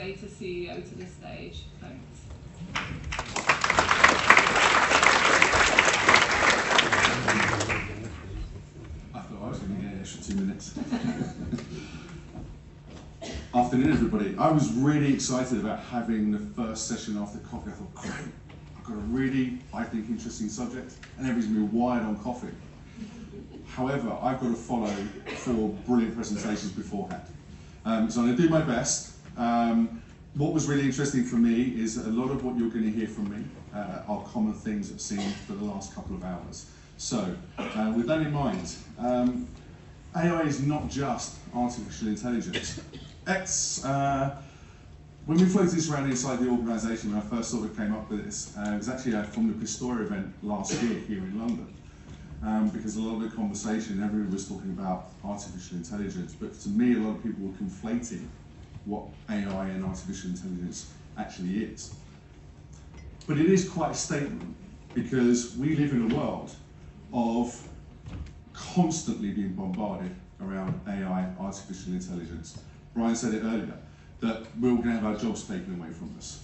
Data CEO to the stage. Thanks. I thought I was going to get an extra 2 minutes. Afternoon, everybody. I was really excited about having the first session after coffee. I thought, great, I've got a really, I think, interesting subject, and everybody's going to be wired on coffee. However, I've got to follow 4 brilliant presentations beforehand. So I'm going to do my best. What was really interesting for me is a lot of what you're going to hear from me are common things I've seen for the last couple of hours. So, with that in mind, AI is not just artificial intelligence. When we floated this around inside the organisation, when I first sort of came up with this, it was actually from the Pistoia event last year here in London. Because a lot of the conversation, everybody was talking about artificial intelligence, but to me, a lot of people were conflating what AI and artificial intelligence actually is. But it is quite a statement, because we live in a world of constantly being bombarded around AI, artificial intelligence. Brian said it earlier, that we're all going to have our jobs taken away from us.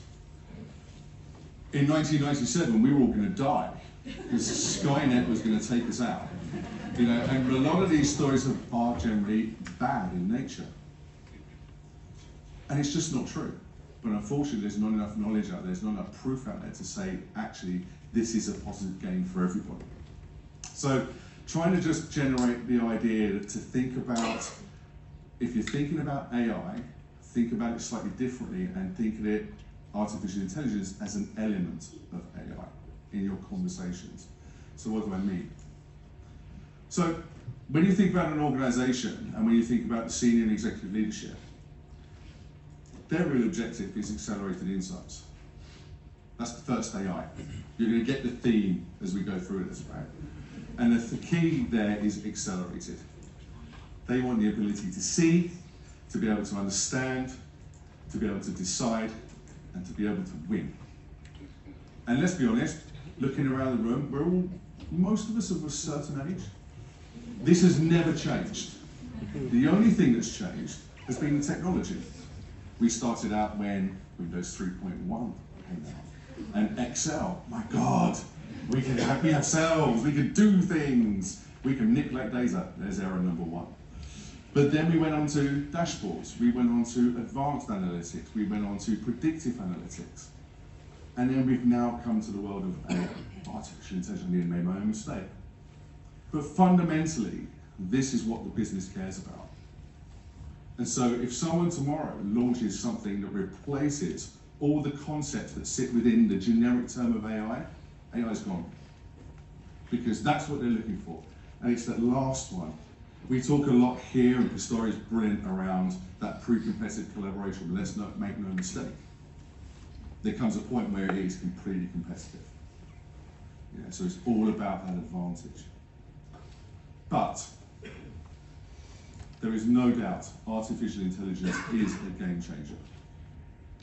In 1997, we were all going to die, because Skynet was going to take us out. You know, and a lot of these stories are generally bad in nature. And it's just not true. But unfortunately, there's not enough knowledge out there, there's not enough proof out there to say, actually, this is a positive gain for everybody. So, trying to just generate the idea to think about, if you're thinking about AI, think about it slightly differently and think of it, artificial intelligence, as an element of AI in your conversations. So what do I mean? So when you think about an organization and when you think about the senior and executive leadership, their real objective is accelerated insights. That's the first AI. You're going to get the theme as we go through this, right? And the key there is accelerated. They want the ability to see, to be able to understand, to be able to decide, and to be able to win. And let's be honest, looking around the room, most of us of a certain age. This has never changed. The only thing that's changed has been the technology. We started out when Windows 3.1 came out. And Excel, my God, we have cells, we can do things, we can manipulate data. There's error number 1. But then we went on to dashboards, we went on to advanced analytics, we went on to predictive analytics. And then we've now come to the world of AI, artificial intelligence. I made my own mistake. But fundamentally, this is what the business cares about. And so if someone tomorrow launches something that replaces all the concepts that sit within the generic term of AI, AI's gone. Because that's what they're looking for. And it's that last one. We talk a lot here, and Pistoia is brilliant around that pre-competitive collaboration, but let's not make no mistake. There comes a point where it is completely competitive. Yeah, so it's all about that advantage. But there is no doubt artificial intelligence is a game changer.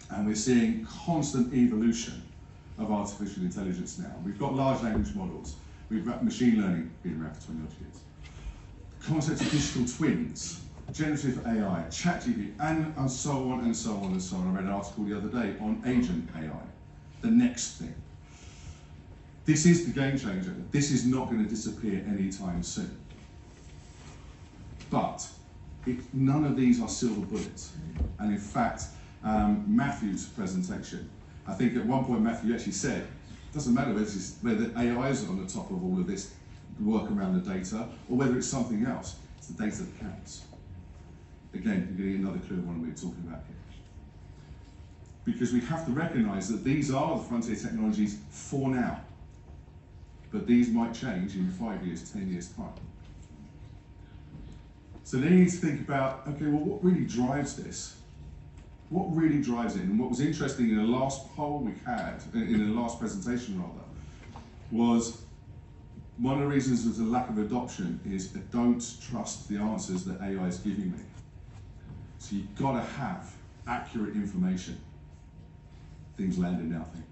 And we're seeing constant evolution of artificial intelligence now. We've got large language models. We've got machine learning being around for 20 odd years. Concepts of digital twins, generative AI, ChatGPT, and so on and so on and so on. I read an article the other day on agent AI, the next thing. This is the game changer. This is not going to disappear anytime soon. But none of these are silver bullets. And in fact, Matthew's presentation, I think at one point Matthew actually said, it doesn't matter whether AI is on the top of all of this work around the data, or whether it's something else. It's the data that counts. Again, you're getting another clue of what we're talking about here. Because we have to recognize that these are the frontier technologies for now. But these might change in 5 years, 10 years' time. So then you need to think about, okay, well, what really drives this? What really drives it? And what was interesting in the last poll we had, in the last presentation rather, was one of the reasons there's a lack of adoption is I don't trust the answers that AI is giving me. So you've got to have accurate information. Things land in nothing.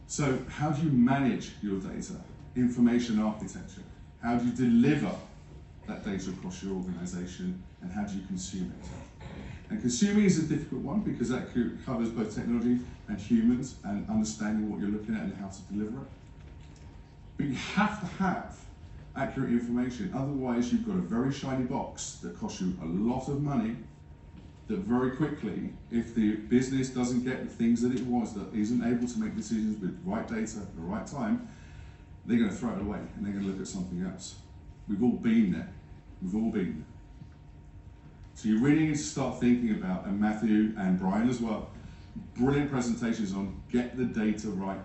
So how do you manage your data? Information architecture. How do you deliver that data across your organization, and how do you consume it? And consuming is a difficult one because that covers both technology and humans and understanding what you're looking at and how to deliver it. But you have to have accurate information, otherwise you've got a very shiny box that costs you a lot of money that very quickly, if the business doesn't get the things that it wants, that isn't able to make decisions with the right data at the right time, they're going to throw it away and they're going to look at something else. We've all been there. We've all been there. So you really need to start thinking about, and Matthew and Brian as well, brilliant presentations on get the data right.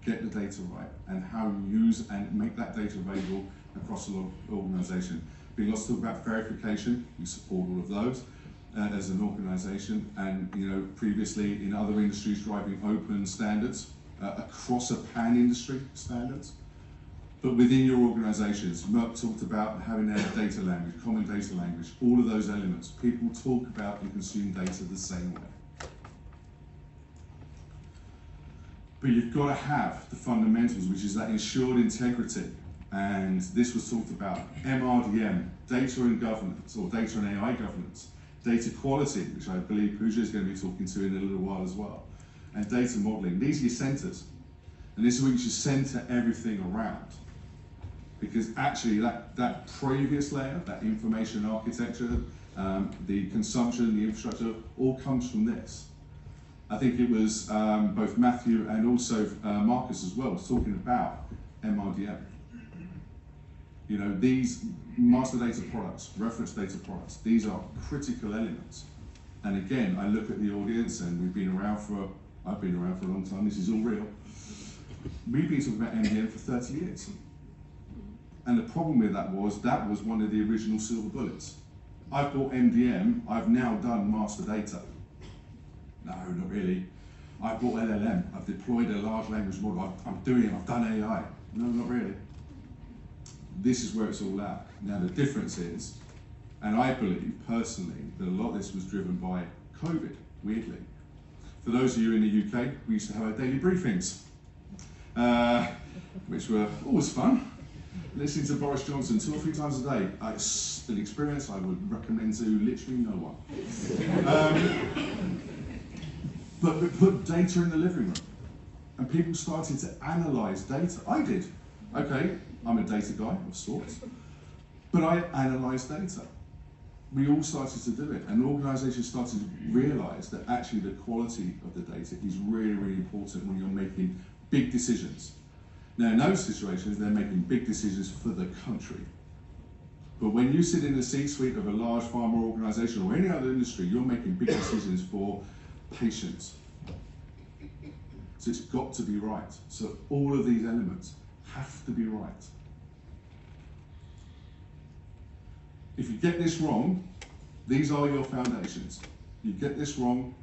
Get the data right and how you use and make that data available across the organisation. Been lots of talk about verification. We support all of those as an organisation, and previously in other industries driving open standards across a pan-industry standards. But within your organisations, Merck talked about having their data language, common data language, all of those elements. People talk about and consume data the same way. But you've got to have the fundamentals, which is that ensured integrity. And this was talked about, MRDM, data and governance, or data and AI governance, data quality, which I believe Pooja is going to be talking to in a little while as well, and data modeling. These are your centers. And this is what you should center everything around. Because actually that previous layer, that information architecture, the consumption, the infrastructure, all comes from this. I think it was both Matthew and also Marcus as well was talking about MRDM. These master data products, reference data products, these are critical elements. And again, I look at the audience, and I've been around for a long time, this is all real. We've been talking about MDM for 30 years. And the problem with that was one of the original silver bullets. I've bought MDM, I've now done master data. No, not really. I've bought LLM, I've deployed a large language model, I've done AI. No, not really. This is where it's all at. Now the difference is, and I believe personally, that a lot of this was driven by COVID, weirdly. For those of you in the UK, we used to have our daily briefings, which were always fun. Listening to Boris Johnson 2 or 3 times a day, it's an experience I would recommend to literally no one. But we put data in the living room, and people started to analyse data. I did. Okay, I'm a data guy of sorts, but I analysed data. We all started to do it, and organisations started to realise that actually the quality of the data is really, really important when you're making big decisions. Now, in those situations, they're making big decisions for the country. But when you sit in the C-suite of a large pharma organisation or any other industry, you're making big decisions for patients. So it's got to be right. So all of these elements have to be right. If you get this wrong, these are your foundations. You get this wrong,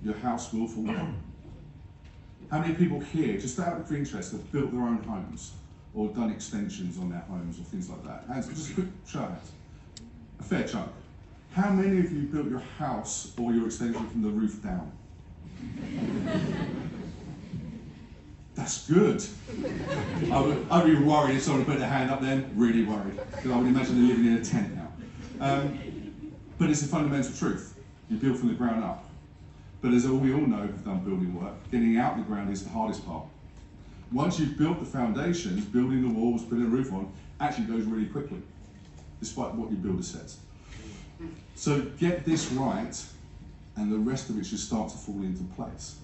your house will fall down. How many people here, just out of interest, have built their own homes or done extensions on their homes or things like that? And just a quick show of hands. A fair chunk. How many of you built your house or your extension from the roof down? That's good. I'd be worried if someone put their hand up then, really worried. Because I would imagine they're living in a tent now. But it's a fundamental truth. You build from the ground up. But as we all know who've done building work, getting out the ground is the hardest part. Once you've built the foundations, building the walls, putting a roof on, actually goes really quickly, despite what your builder says. So get this right, and the rest of it should start to fall into place.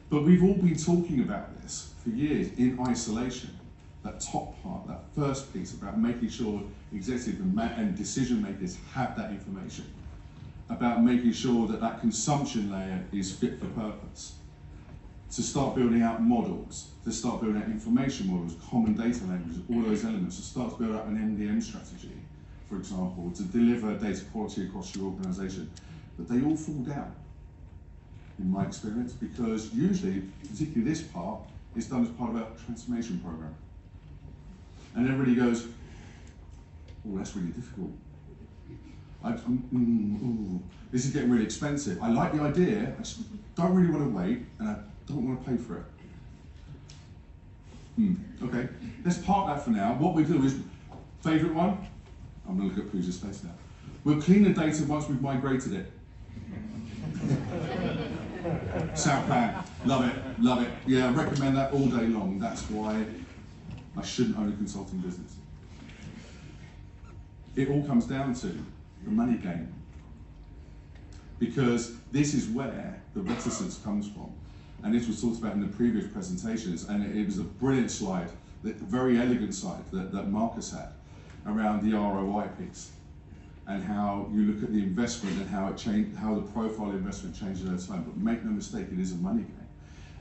But we've all been talking about this for years in isolation. That top part, that first piece about making sure executive and decision makers have that information. About making sure that that consumption layer is fit for purpose. To start building out models, to start building out information models, common data languages, all those elements, to start to build out an MDM strategy, for example, to deliver data quality across your organisation. But they all fall down, in my experience, because usually, particularly this part, is done as part of a transformation program. And everybody goes, oh, that's really difficult. This is getting really expensive. I like the idea, I just don't really want to wait, and I don't want to pay for it. Okay, let's park that for now. What we do is, favourite one? I'm going to look at Pooja's face now. We'll clean the data once we've migrated it. Sound plan, love it, love it. Yeah, I recommend that all day long. That's why I shouldn't own a consulting business. It all comes down to the money game. Because this is where the reticence comes from. And this was talked about in the previous presentations, and it was a brilliant slide, a very elegant slide that Marcus had around the ROI piece, and how you look at the investment and how it changed, how the profile of investment changes over time. But make no mistake, it is a money game.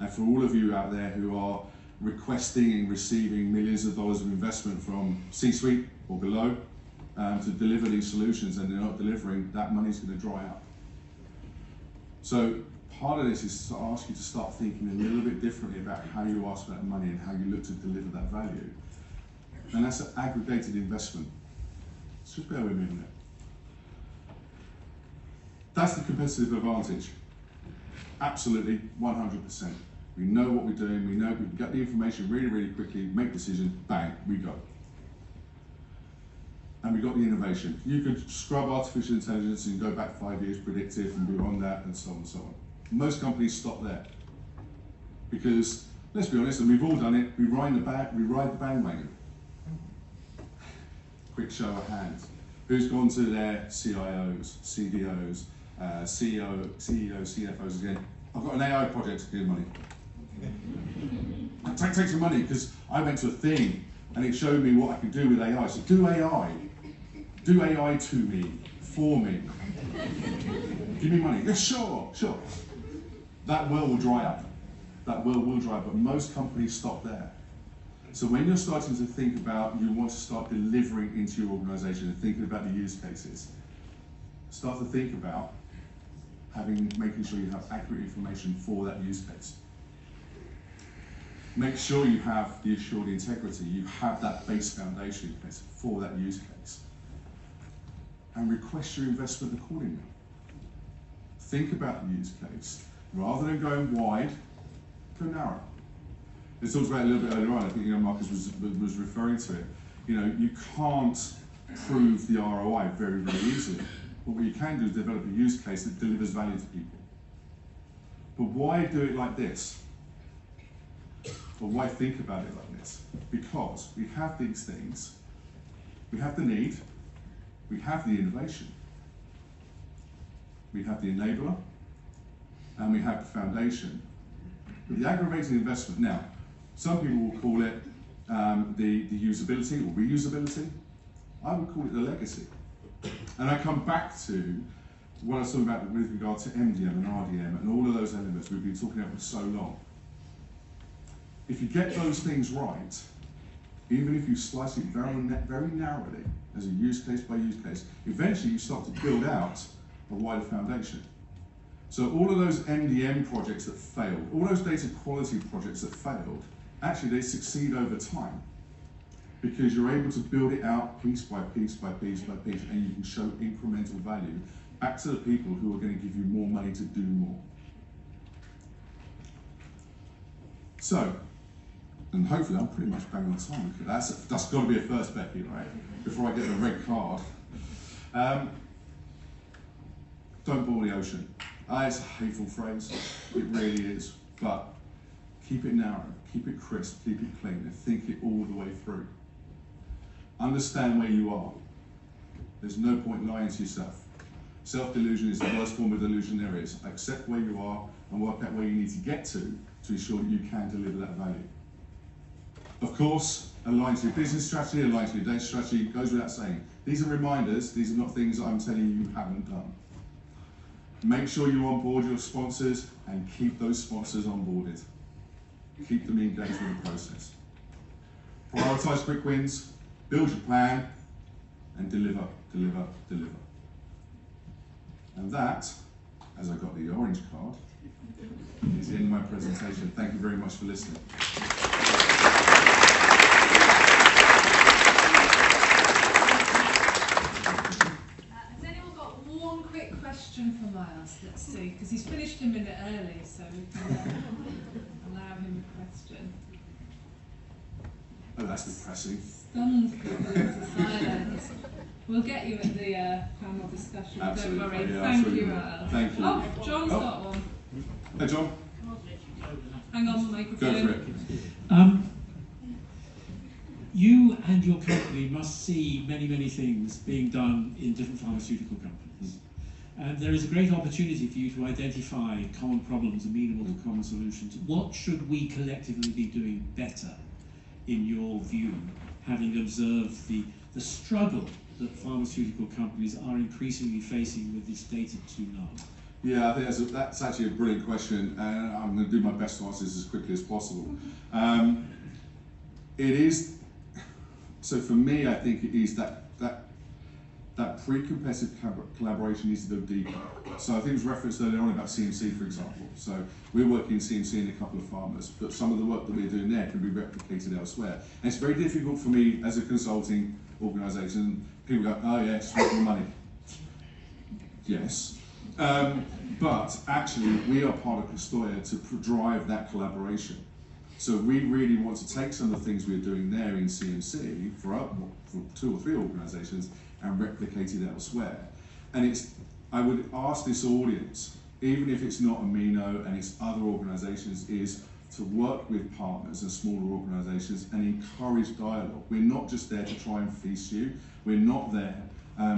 And for all of you out there who are requesting and receiving millions of dollars of investment from C-suite or below to deliver these solutions, and they're not delivering, that money's going to dry up. So part of this is to ask you to start thinking a little bit differently about how you ask for that money and how you look to deliver that value. And that's an aggregated investment. So just bear with me a minute. That's the competitive advantage. Absolutely, 100%. We know what we're doing, we know we can get the information really, really quickly, make decisions, bang, we go. And we got the innovation. You could scrub artificial intelligence and go back 5 years, predictive, and beyond that, and so on and so on. Most companies stop there. Because, let's be honest, and we've all done it, we ride the bandwagon. Quick show of hands. Who's gone to their CIOs, CDOs, CEOs, CFOs again? I've got an AI project, give money. Take some money, because I went to a thing and it showed me what I could do with AI. So do AI. Do AI to me, for me. Give me money. Yeah, sure. That well will dry up. That well will dry up, but most companies stop there. So when you're starting to think about, you want to start delivering into your organization and thinking about the use cases, start to think about making sure you have accurate information for that use case. Make sure you have the assured integrity, you have that base foundation in place for that use case. And request your investment accordingly. Think about the use case. Rather than going wide, go narrow. It talked about it a little bit earlier on, I think Marcus was referring to it. You can't prove the ROI very, very easily. But what you can do is develop a use case that delivers value to people. But why do it like this? Or why think about it like this? Because we have these things, we have the need, we have the innovation, we have the enabler, and we have the foundation. But the aggravated investment, now, some people will call it the usability or reusability. I would call it the legacy. And I come back to what I was talking about with regard to MDM and RDM and all of those elements we've been talking about for so long. If you get those things right, even if you slice it very narrowly, as a use case by use case, eventually you start to build out a wider foundation. So all of those MDM projects that failed, all those data quality projects that failed, actually they succeed over time because you're able to build it out piece by piece by piece by piece, and you can show incremental value back to the people who are going to give you more money to do more. So, and hopefully I'm pretty much bang on time. That's got to be a first, Becky, right? Before I get the red card. Don't boil the ocean. It's a hateful phrase, it really is, but keep it narrow, keep it crisp, keep it clean, and think it all the way through. Understand where you are. There's no point lying to yourself. Self-delusion is the worst form of delusion there is. Accept where you are and work out where you need to get to ensure that you can deliver that value. Of course, align to your business strategy, align to your data strategy, goes without saying. These are reminders, these are not things that I'm telling you you haven't done. Make sure you onboard your sponsors and keep those sponsors onboarded. Keep them engaged with the process. Prioritize quick wins, build your plan, and deliver, deliver, deliver. And that, as I got the orange card, is the end of my presentation. Thank you very much for listening. Has anyone got one quick question for Miles? Let's see, because he's finished a minute early, so we can allow him a question. Oh, that's depressing. Stunned people into silence. We'll get you at the panel discussion, Absolutely. don't worry. Yeah, Thank absolutely. you, Miles. Thank you. Oh, John's got one. Hey, John. Hang on the Go microphone. for it. You and your company must see many, many things being done in different pharmaceutical companies. And there is a great opportunity for you to identify common problems amenable to common solutions. What should we collectively be doing better, in your view, having observed the struggle that pharmaceutical companies are increasingly facing with this data too low? Yeah, I think that's actually a brilliant question, and I'm going to do my best to answer this as quickly as possible. It is, so for me, I think it is that pre-competitive collaboration needs to go deeper. So I think it was referenced earlier on about CMC, for example. So we're working in CMC in a couple of pharmas, but some of the work that we're doing there can be replicated elsewhere. And it's very difficult for me as a consulting organisation. People go, oh yeah, just make more money. Yes. But actually, we are part of Pistoia to drive that collaboration. So we really want to take some of the things we're doing there in CMC for 2 or 3 organisations and replicate it elsewhere. And I would ask this audience, even if it's not Amino and it's other organisations, is to work with partners and smaller organisations and encourage dialogue. We're not just there to try and feast you. We're not there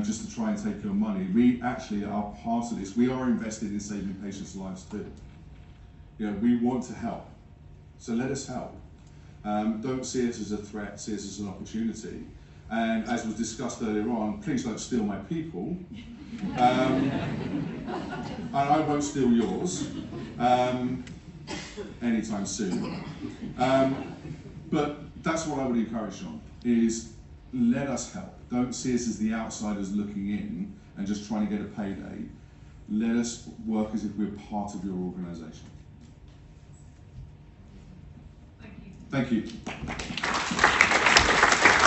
just to try and take your money. We actually are part of this. We are invested in saving patients' lives too. You know, we want to help. So let us help. Don't see us as a threat, see us as an opportunity. And as was discussed earlier on, please don't steal my people. And I won't steal yours anytime soon. But that's what I would encourage on, is let us help. Don't see us as the outsiders looking in and just trying to get a payday. Let us work as if we're part of your organisation. Thank you. Thank you.